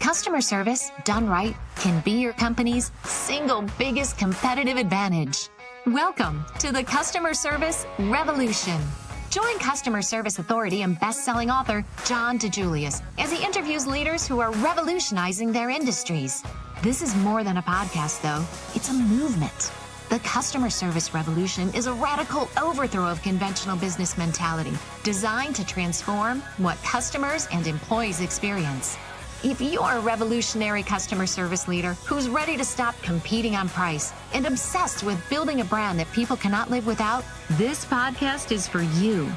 Customer service, done right, can be your company's single biggest competitive advantage. Welcome to the Customer Service Revolution. Join customer service authority and best-selling author John DiJulius as he interviews leaders who are revolutionizing their industries. This is more than a podcast, though. It's a movement. The Customer Service Revolution is a radical overthrow of conventional business mentality designed to transform what customers and employees experience. If you're a revolutionary customer service leader who's ready to stop competing on price and obsessed with building a brand that people cannot live without, this podcast is for you.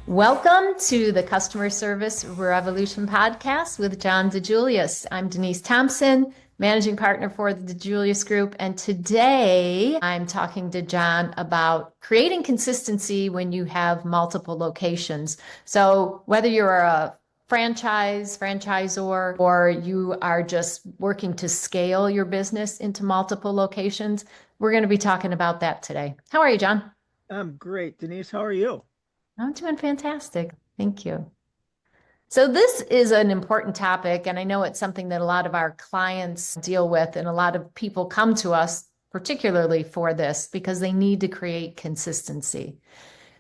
Welcome to the Customer Service Revolution podcast with John DiJulius. I'm Denise Thompson, managing partner for the DiJulius Group. And today I'm talking to John about creating consistency when you have multiple locations. So whether you're a franchisor, or you are just working to scale your business into multiple locations, we're going to be talking about that today. How are you, John? I'm great. Denise, how are you? I'm doing fantastic. Thank you. So this is an important topic, and I know it's something that a lot of our clients deal with, and a lot of people come to us particularly for this because they need to create consistency.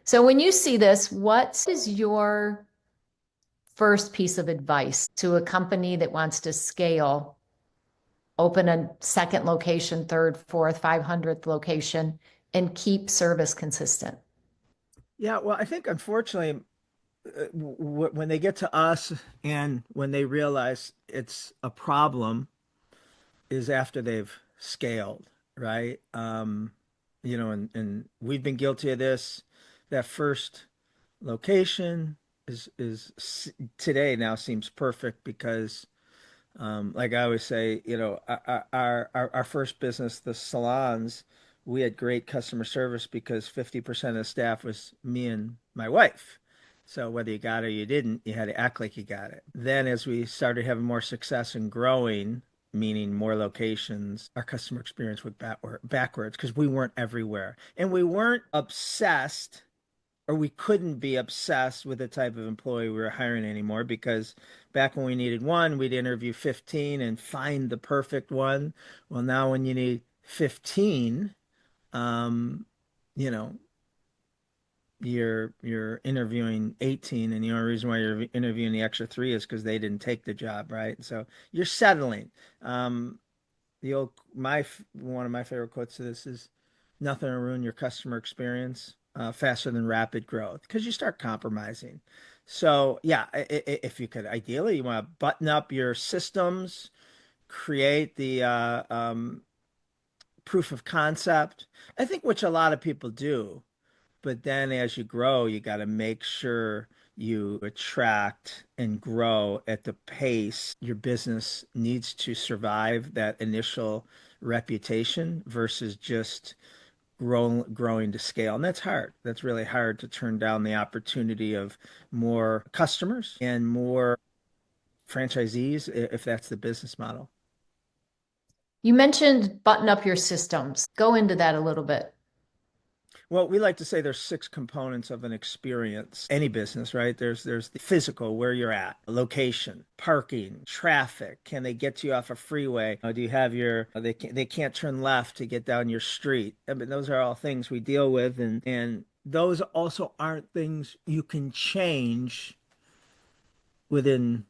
So when you see this, what is your first piece of advice to a company that wants to scale, open a second location, third, fourth, 500th location, and keep service consistent? Yeah, well, I think unfortunately, when they get to us and when they realize it's a problem is after they've scaled, right? And we've been guilty of this. That first location is today now seems perfect because, like I always say, our first business, the salons, we had great customer service because 50% of the staff was me and my wife. So whether you got it or you didn't, you had to act like you got it. Then as we started having more success and growing, meaning more locations, our customer experience went backwards because we weren't everywhere. And we weren't obsessed, or we couldn't be obsessed with the type of employee we were hiring anymore, because back when we needed one, we'd interview 15 and find the perfect one. Well, now when you need 15, you know, you're interviewing 18, and the only reason why you're interviewing the extra 3 is because they didn't take the job, right? So you're settling. One of my favorite quotes to this is, nothing will ruin your customer experience faster than rapid growth, because you start compromising. So yeah, if you could, ideally, you want to button up your systems, create the proof of concept, I think, which a lot of people do. But then as you grow, you got to make sure you attract and grow at the pace your business needs to survive that initial reputation versus just growing to scale. And that's hard. That's really hard, to turn down the opportunity of more customers and more franchisees if that's the business model. You mentioned button up your systems. Go into that a little bit. Well, we like to say there's 6 components of an experience. Any business, right? There's the physical, where you're at, location, parking, traffic. Can they get to you off a freeway? Do you have they can't turn left to get down your street? I mean, those are all things we deal with, and those also aren't things you can change within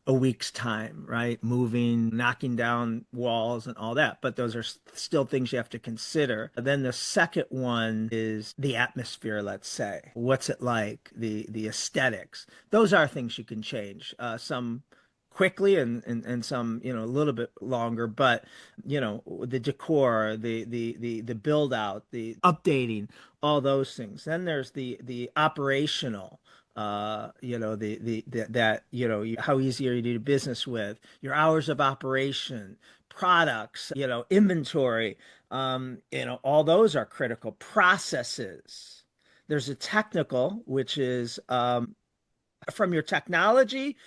a week's time, right? Moving, knocking down walls and all that. But those are still things you have to consider. Then the second one is the atmosphere, let's say. What's it like? The aesthetics. Those are things you can change. Some quickly and some, a little bit longer, but the decor, the build out, the updating, all those things. Then there's the operational, how easy are you to do business with, your hours of operation, products, inventory, all those are critical. Processes. There's a technical, which is from your technology,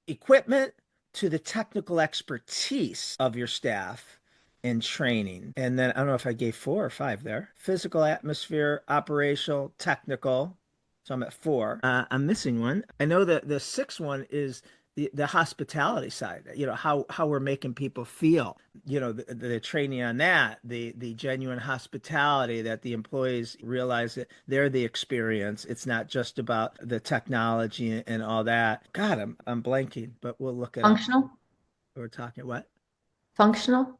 equipment, to the technical expertise of your staff and training. And then I don't know if I gave 4 or 5 there: physical, atmosphere, operational, technical. So I'm at four. I'm missing one. I know that the sixth one is the hospitality side, how we're making people feel, the training on that, the genuine hospitality that the employees realize that they're the experience. It's not just about the technology and all that. God, I'm blanking, but we'll look it up. Functional? We're talking what? Functional?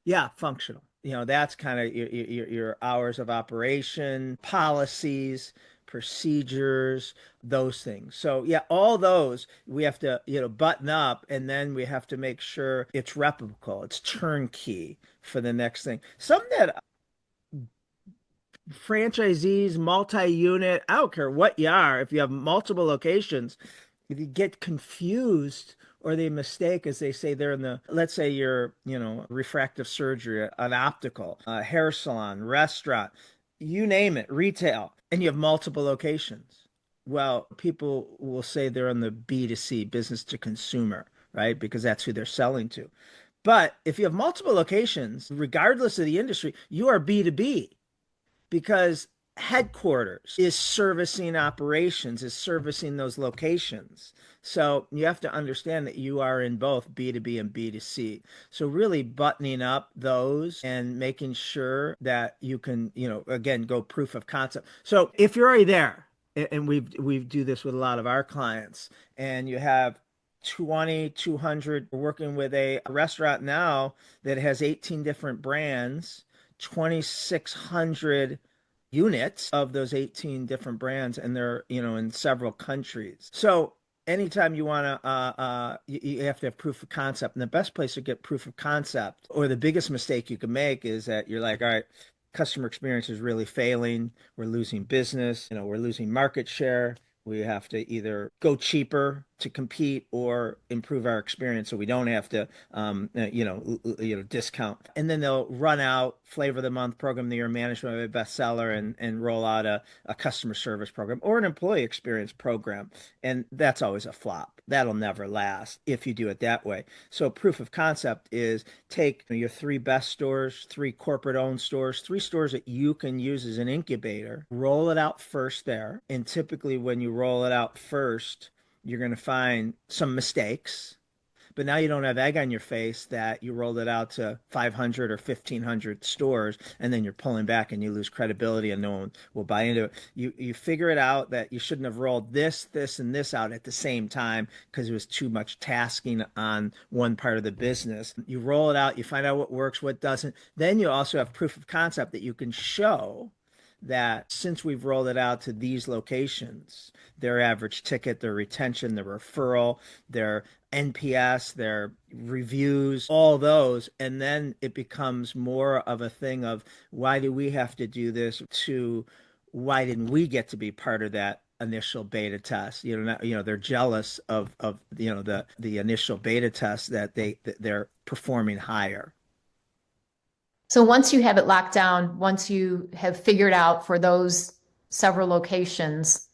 Yeah, functional. That's kind of your hours of operation, policies, procedures, those things. So yeah, all those we have to, button up, and then we have to make sure it's replicable, it's turnkey for the next thing. Something that franchisees, multi-unit, I don't care what you are, if you have multiple locations, if you get confused or they mistake, as they say, they're in the, let's say you're, refractive surgery, an optical, a hair salon, restaurant, you name it, retail, and you have multiple locations. Well, people will say they're in the B2C, business to consumer, right? Because that's who they're selling to. But if you have multiple locations, regardless of the industry, you are B2B, because headquarters is servicing operations, is servicing those locations. So you have to understand that you are in both B2B and B2C. So really buttoning up those and making sure that you can, again, go proof of concept. So if you're already there, and we do this with a lot of our clients, and you have 20, 200, we're working with a restaurant now that has 18 different brands, 2,600 units of those 18 different brands, and they're, in several countries. So anytime you want to, you have to have proof of concept. And the best place to get proof of concept, or the biggest mistake you can make, is that you're like, all right, customer experience is really failing. We're losing business, we're losing market share. We have to either go cheaper to compete or improve our experience so we don't have to, discount. And then they'll run out flavor of the month, program of the year, management of a bestseller, and roll out a customer service program or an employee experience program. And that's always a flop. That'll never last if you do it that way. So proof of concept is take your three best stores, three corporate owned stores, three stores that you can use as an incubator, roll it out first there. And typically when you roll it out first, you're going to find some mistakes, but now you don't have egg on your face that you rolled it out to 500 or 1,500 stores, and then you're pulling back and you lose credibility and no one will buy into it. You figure it out that you shouldn't have rolled this, and this out at the same time because it was too much tasking on one part of the business. You roll it out, you find out what works, what doesn't. Then you also have proof of concept that you can show that since we've rolled it out to these locations, their average ticket, their retention, their referral, their NPS, their reviews, all those. And then it becomes more of a thing of, why do we have to do this, to why didn't we get to be part of that initial beta test? They're jealous of the initial beta test that they're performing higher. So once you have it locked down, once you have figured out for those several locations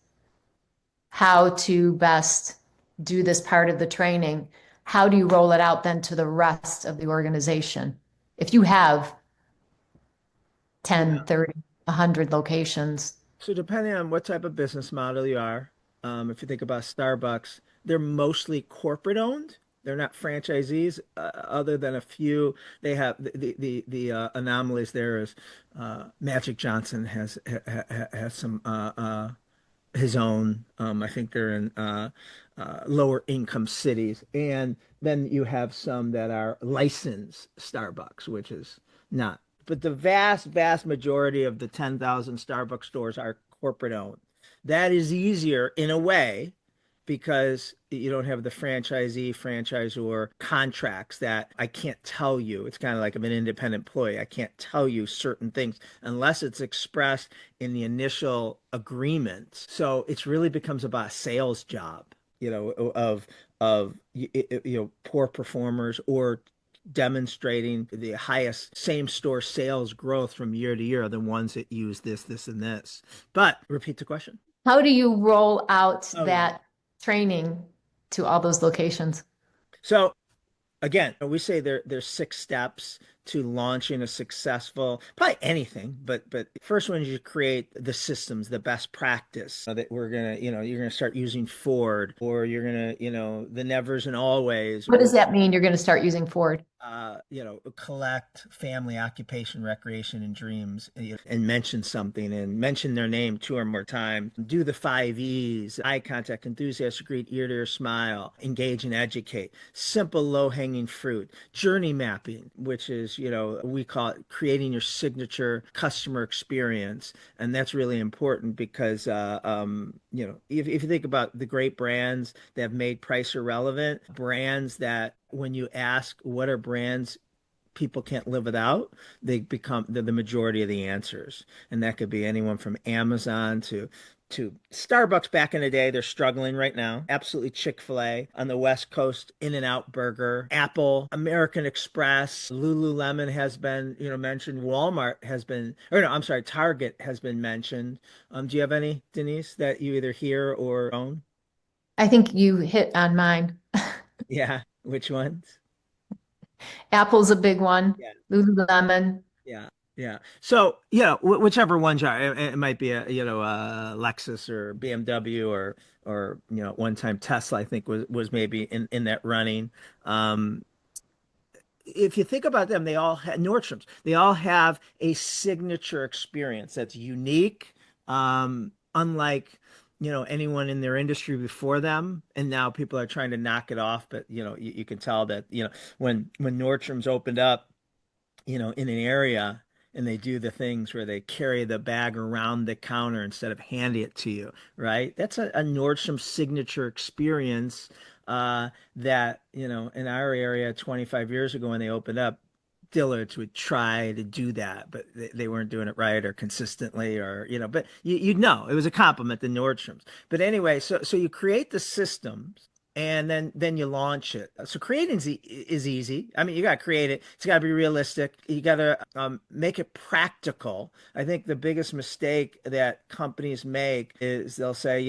how to best do this part of the training, how do you roll it out then to the rest of the organization? If you have 10, 30, 100 locations. So depending on what type of business model you are, if you think about Starbucks, they're mostly corporate owned. They're not franchisees, other than a few. They have the anomalies there is Magic Johnson has some his own. I think they're in lower income cities, and then you have some that are licensed Starbucks, which is not. But the vast majority of the 10,000 Starbucks stores are corporate owned. That is easier in a way because you don't have the franchisor contracts that I can't tell you. It's kind of like I'm an independent employee. I can't tell you certain things unless it's expressed in the initial agreement. So it's really becomes about a sales job, of poor performers or demonstrating the highest same store sales growth from year to year are the ones that use this, and this. But repeat the question. How do you roll out Oh, that training to all those locations? So again, we say there's 6 steps to launching a successful, probably anything, but first one is you create the systems, the best practice that we're gonna, you're gonna start using Ford, or you're gonna, the nevers and always, What does that mean? You're going to start using Ford? collect family, occupation, recreation, and dreams, and mention something and mention their name two or more times. Do the 5 E's: eye contact, enthusiastic greet, ear to ear smile, engage and educate. Simple, low hanging fruit. Journey mapping, which is, we call it creating your signature customer experience. And that's really important because, if you think about the great brands that have made price irrelevant, brands that when you ask what are brands people can't live without, they become the majority of the answers. And that could be anyone from Amazon to Starbucks back in the day. They're struggling right now. Absolutely. Chick-fil-A on the West Coast, In-N-Out Burger, Apple, American Express, Lululemon has been, mentioned. Walmart has been, or no, I'm sorry, Target has been mentioned. Do you have any, Denise, that you either hear or own? I think you hit on mine. Yeah. Which ones? Apple's a big one. Yeah. Lululemon. Yeah. Yeah. So, whichever ones are, it might be a Lexus or BMW or, at one time Tesla, I think was maybe in that running. Um, if you think about them, they all have Nordstrom's, they all have a signature experience that's unique, unlike, anyone in their industry before them. And now people are trying to knock it off. But, you can tell that, when Nordstrom's opened up, in an area, and they do the things where they carry the bag around the counter instead of handing it to you, right? That's a Nordstrom signature experience, that, in our area 25 years ago when they opened up, Dillard's would try to do that, but they weren't doing it right or consistently, or, but you'd know it was a compliment to Nordstrom's. But anyway, so you create the systems, and then you launch it. So creating is easy. I mean, you got to create it. It's got to be realistic. You got to make it practical. I think the biggest mistake that companies make is they'll say,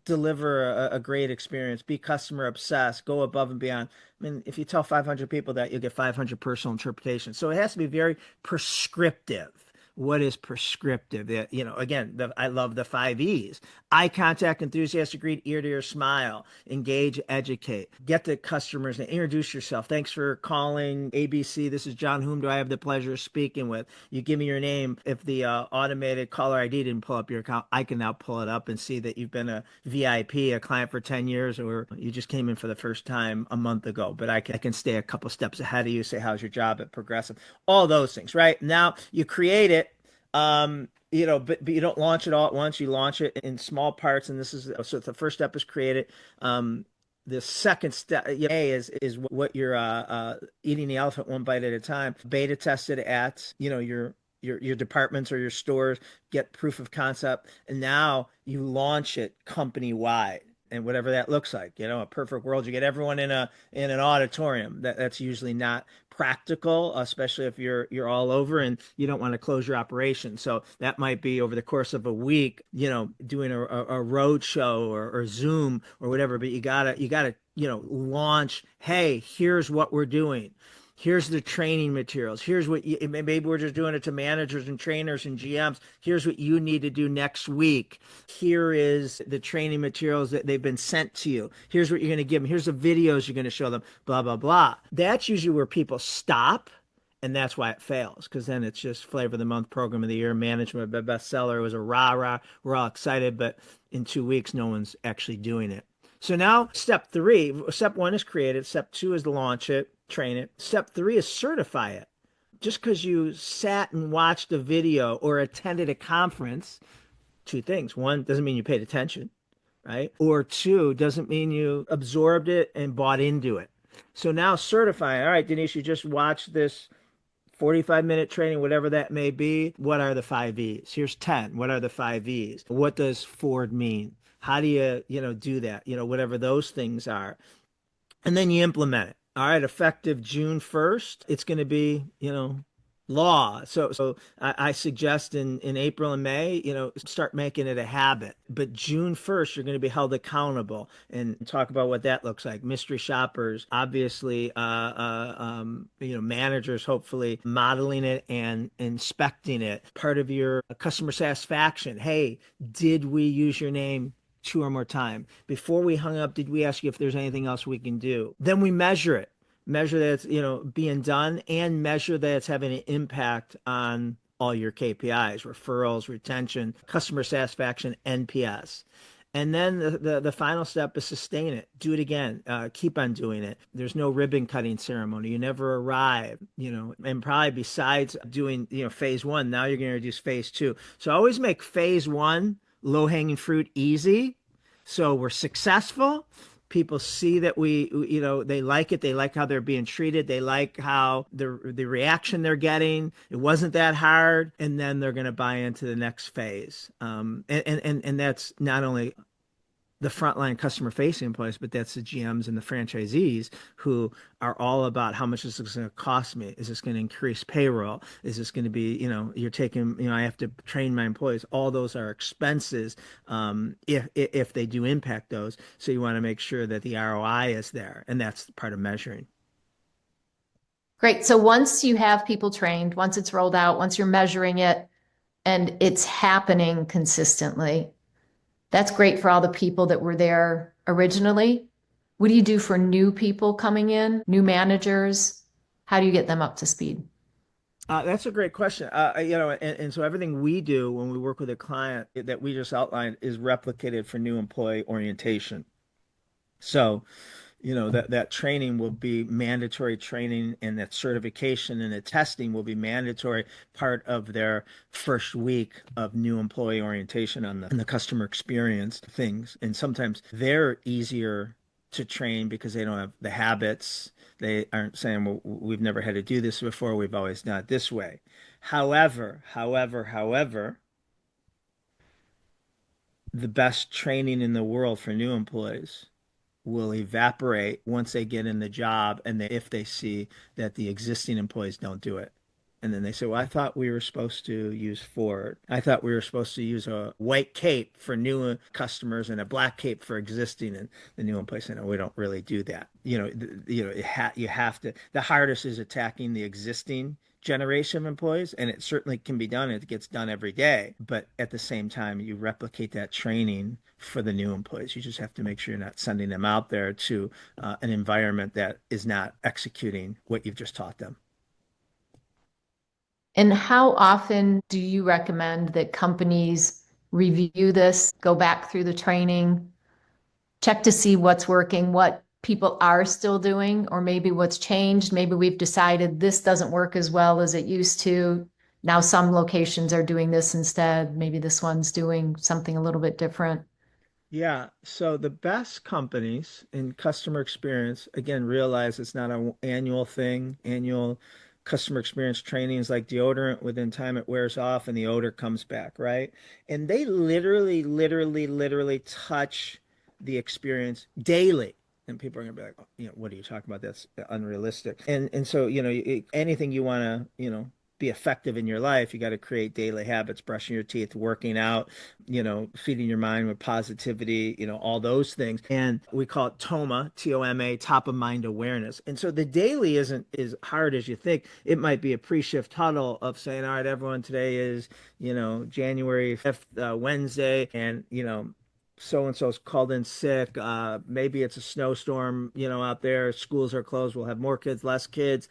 deliver a great experience, be customer obsessed, go above and beyond. I mean, if you tell 500 people that, you'll get 500 personal interpretations. So it has to be very prescriptive. What is prescriptive? Again, I love the 5 E's: eye contact, enthusiastic greet, ear to ear smile, engage, educate. Get the customers and introduce yourself. Thanks for calling ABC. This is John. Whom do I have the pleasure of speaking with? You give me your name. If the automated caller ID didn't pull up your account, I can now pull it up and see that you've been a VIP, a client for 10 years, or you just came in for the first time a month ago. But I can stay a couple steps ahead of you, say, how's your job at Progressive? All those things, right? Now you create it. But you don't launch it all at once. You launch it in small parts, and this is so the first step is created. The second step, is what you're eating the elephant one bite at a time. Beta tested at your departments or your stores, get proof of concept, and now you launch it company wide. And whatever that looks like, a perfect world, you get everyone in an auditorium. That's usually not practical, especially if you're all over and you don't want to close your operation. So that might be over the course of a week, doing a road show or Zoom or whatever. But you gotta launch. Hey, here's what we're doing. Here's the training materials. Here's what maybe we're just doing it to managers and trainers and GMs. Here's what you need to do next week. Here is the training materials that they've been sent to you. Here's what you're going to give them. Here's the videos you're going to show them, blah, blah, blah. That's usually where people stop. And that's why it fails, because then it's just flavor of the month, program of the year, management bestseller. It was a rah. We're all excited, but in 2 weeks, no one's actually doing it. So now step one is create it. Step two is launch it, train it. Step three is certify it. Just because you sat and watched a video or attended a conference, two things. One, doesn't mean you paid attention, right? Or two, doesn't mean you absorbed it and bought into it. So now certify. All right, Denise, you just watched this 45-minute training, whatever that may be. What are the 5 E's? Here's 10. What are the 5 E's? What does Ford mean? How do you, do that? Whatever those things are. And then you implement it. All right, effective June 1st, it's going to be, law. So I suggest in April and May, start making it a habit. But June 1st, you're going to be held accountable and talk about what that looks like. Mystery shoppers, obviously, managers, hopefully modeling it and inspecting it. Part of your customer satisfaction. Hey, did we use your name two or more time? Before we hung up, did we ask you if there's anything else we can do? Then we measure it, measure that it's being done, and measure that it's having an impact on all your KPIs, referrals, retention, customer satisfaction, NPS. And then the final step is sustain it. Do it again. Keep on doing it. There's no ribbon cutting ceremony. You never arrive, and probably besides doing, phase one, now you're going to introduce phase two. So always make phase one low hanging fruit easy. So we're successful. People see that they like it. They like how they're being treated. They like how the reaction they're getting. It wasn't that hard. And then they're going to buy into the next phase. And that's not only the frontline customer facing employees, but that's the GMs and the franchisees who are all about how much is this going to cost me? Is this going to increase payroll? Is this going to be, you're taking, I have to train my employees. All those are expenses if they do impact those. So you want to make sure that the ROI is there. And that's part of measuring. Great. So once you have people trained, once it's rolled out, once you're measuring it and it's happening consistently, that's great for all the people that were there originally. What do you do for new people coming in, new managers? How do you get them up to speed? That's a great question. And so everything we do when we work with a client that we just outlined is replicated for new employee orientation. So, that training will be mandatory training, and that certification and the testing will be mandatory part of their first week of new employee orientation on the customer experience things. And sometimes they're easier to train because they don't have the habits. They aren't saying, well, we've never had to do this before. We've always done it this way. However, the best training in the world for new employees will evaporate once they get in the job, and if they see that the existing employees don't do it. And then they say, well, I thought we were supposed to use Ford. I thought we were supposed to use a white cape for new customers and a black cape for existing. And the new employees say, no, we don't really do that. You have to, the hardest is attacking the existing generation of employees, and it certainly can be done. It gets done every day. But at the same time, you replicate that training for the new employees. You just have to make sure you're not sending them out there to an environment that is not executing what you've just taught them. And how often do you recommend that companies review this, go back through the training, check to see what's working, what people are still doing, or maybe what's changed? Maybe we've decided this doesn't work as well as it used to. Now some locations are doing this instead. Maybe this one's doing something a little bit different. Yeah, so the best companies in customer experience, again, realize it's not an annual thing. Annual customer experience training is like deodorant. Within time, it wears off and the odor comes back, right? And they literally touch the experience daily. And people are gonna be like, oh, what are you talking about? That's unrealistic. And so, anything you want to, be effective in your life, you got to create daily habits, brushing your teeth, working out, feeding your mind with positivity, all those things. And we call it TOMA, TOMA, top of mind awareness. And so the daily isn't as hard as you think. It might be a pre-shift huddle of saying, all right, everyone, today is, January 5th, Wednesday, and, so and so's called in sick. Maybe it's a snowstorm, out there. Schools are closed. We'll have more kids, less kids,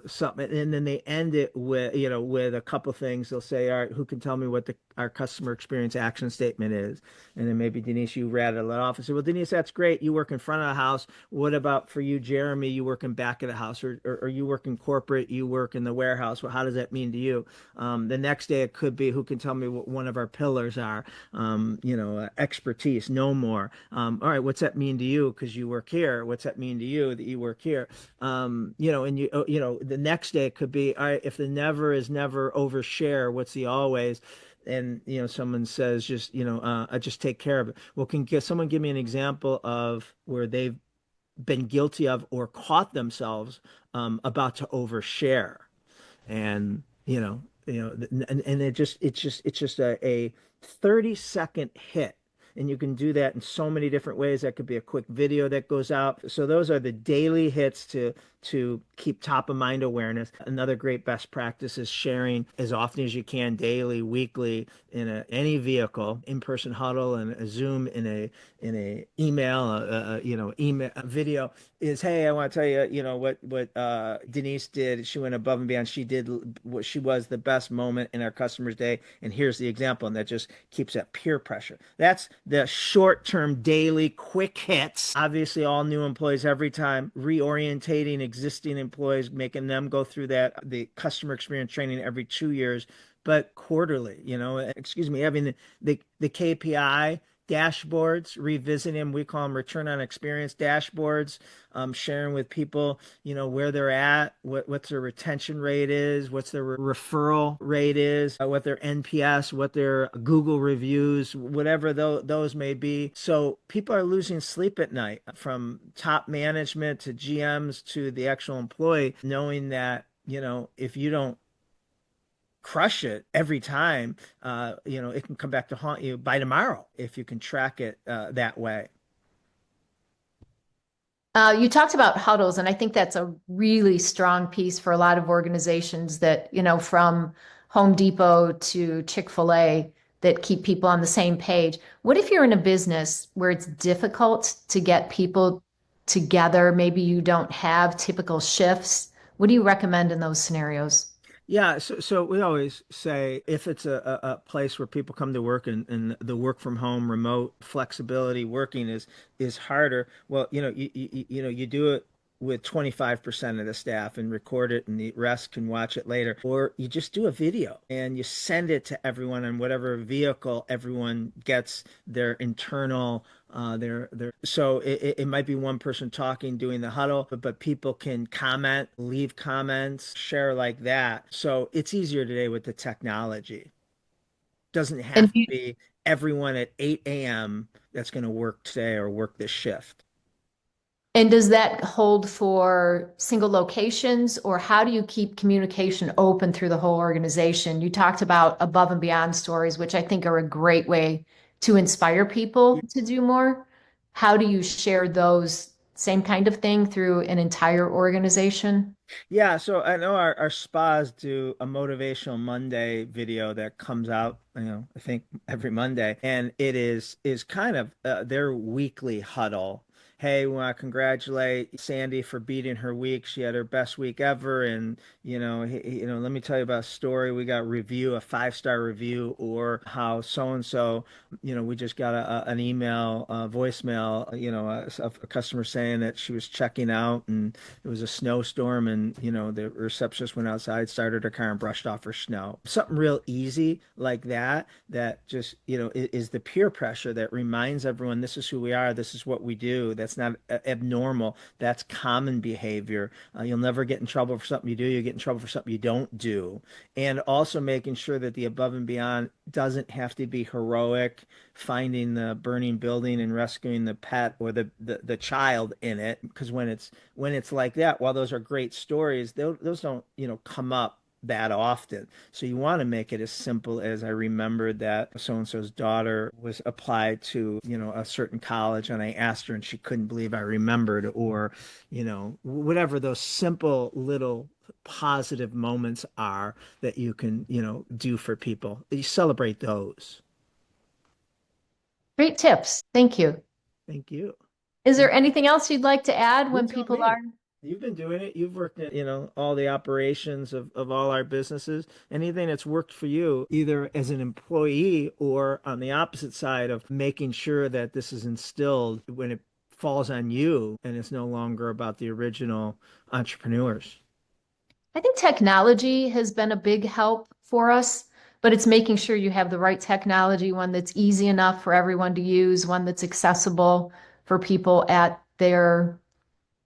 something. And then they end it with, with a couple things. They'll say, all right, who can tell me what our customer experience action statement is? And then maybe Denise, you rattle it off and say, well, Denise, that's great. You work in front of the house. What about for you, Jeremy? You work in back of the house, or you work in corporate, you work in the warehouse. Well, how does that mean to you? The next day it could be, who can tell me what one of our pillars are? Expertise, no more. All right, what's that mean to you? Because you work here. What's that mean to you that you work here? And the next day it could be, all right, if the never is never, overshare. What's the always? And someone says, just I just take care of it. Well, someone give me an example of where they've been guilty of or caught themselves about to overshare? And and it's just a 30-second hit. And you can do that in so many different ways. That could be a quick video that goes out. So those are the daily hits to keep top of mind awareness. Another great best practice is sharing as often as you can, daily, weekly, in any vehicle, in-person huddle and a Zoom, in a email, email, a video. Is, hey, I want to tell you, what Denise did. She went above and beyond. She did what she was the best moment in our customer's day, and here's the example. And that just keeps that peer pressure. That's the short-term, daily, quick hits. Obviously, all new employees every time, reorientating existing employees, making them go through the customer experience training every 2 years, but quarterly. Having the KPI dashboards, revisiting them. We call them return on experience dashboards, sharing with people, where they're at, what's their retention rate is, what's their referral rate is, what their NPS, what their Google reviews, whatever those may be. So people are losing sleep at night, from top management to GMs to the actual employee, knowing that, if you don't crush it every time, it can come back to haunt you by tomorrow if you can track it that way. You talked about huddles, and I think that's a really strong piece for a lot of organizations that, from Home Depot to Chick-fil-A, that keep people on the same page. What if you're in a business where it's difficult to get people together? Maybe you don't have typical shifts. What do you recommend in those scenarios? Yeah, so we always say, if it's a place where people come to work, and the work from home, remote flexibility working is harder. Well, you do it with 25% of the staff and record it, and the rest can watch it later. Or you just do a video and you send it to everyone on whatever vehicle everyone gets their internal so it might be one person talking, doing the huddle, but people can comment, leave comments, share like that. So it's easier today with the technology. Doesn't And have to be everyone at 8 a.m. that's going to work today or work this shift. And does that hold for single locations, or how do you keep communication open through the whole organization? You talked about above and beyond stories, which I think are a great way to inspire people to do more. How do you share those same kind of thing through an entire organization? Yeah, so I know our spas do a motivational Monday video that comes out, I think every Monday, and it is kind of their weekly huddle. Hey, we want to congratulate Sandy for beating her week. She had her best week ever, and let me tell you about a story. We got a 5-star review, or how so and so, we just got an email, voicemail, a customer saying that she was checking out, and it was a snowstorm, and the receptionist went outside, started her car, and brushed off her snow. Something real easy like that just is the peer pressure that reminds everyone, this is who we are, this is what we do. That's not abnormal, that's common behavior. You'll never get in trouble for something you do, you get in trouble for something you don't do. And also making sure that the above and beyond doesn't have to be heroic, finding the burning building and rescuing the pet or the child in it. Because when it's like that, while those are great stories, those don't come up that often. So you want to make it as simple as, I remembered that so and so's daughter was applied to a certain college, and I asked her and she couldn't believe I remembered. Or whatever those simple little positive moments are that you can do for people. You celebrate those. Great tips. Thank you. Thank you. Is there anything else you'd like to add You when tell people are? me. You've been doing it. You've worked at, all the operations of all our businesses. Anything that's worked for you, either as an employee or on the opposite side of making sure that this is instilled when it falls on you and it's no longer about the original entrepreneurs. I think technology has been a big help for us, but it's making sure you have the right technology, one that's easy enough for everyone to use, one that's accessible for people at their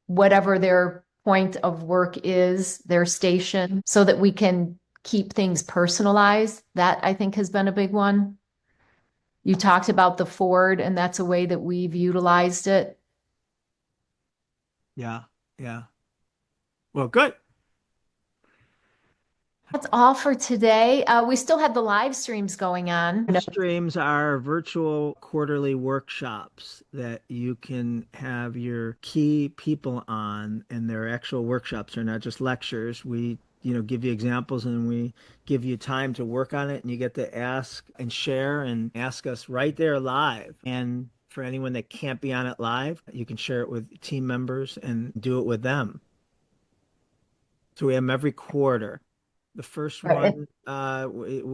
whatever their point of work is, their station, so that we can keep things personalized. That I think has been a big one. You talked about the Ford, and that's a way that we've utilized it. Yeah. Yeah. Well, good. That's all for today. We still have the live streams going on. Streams are virtual quarterly workshops that you can have your key people on, and they're actual workshops. They're not just lectures. We give you examples and we give you time to work on it, and you get to ask and share and ask us right there live. And for anyone that can't be on it live, you can share it with team members and do it with them. So we have them every quarter. The first Right. one,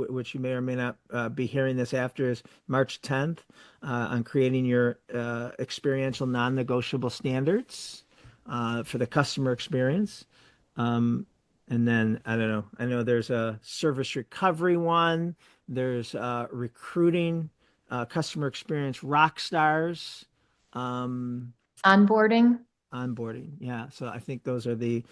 which you may or may not be hearing this after, is March 10th on creating your experiential non-negotiable standards for the customer experience. And then, I don't know, I know there's a service recovery one. There's recruiting customer experience rock stars. Onboarding. Onboarding. Yeah. So I think those are the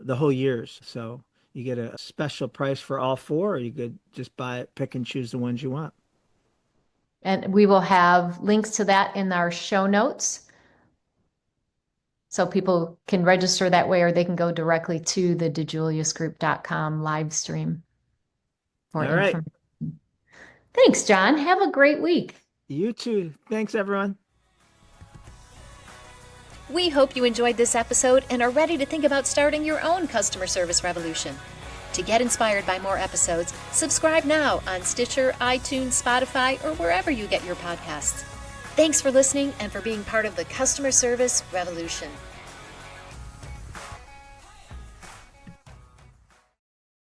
whole years. So you get a special price for all four, or you could just buy it, pick and choose the ones you want. And we will have links to that in our show notes. So people can register that way, or they can go directly to the DiJuliusGroup.com live stream for All right. information. Thanks, John. Have a great week. You too. Thanks, everyone. We hope you enjoyed this episode and are ready to think about starting your own customer service revolution. To get inspired by more episodes, subscribe now on Stitcher, iTunes, Spotify, or wherever you get your podcasts. Thanks for listening and for being part of the customer service revolution.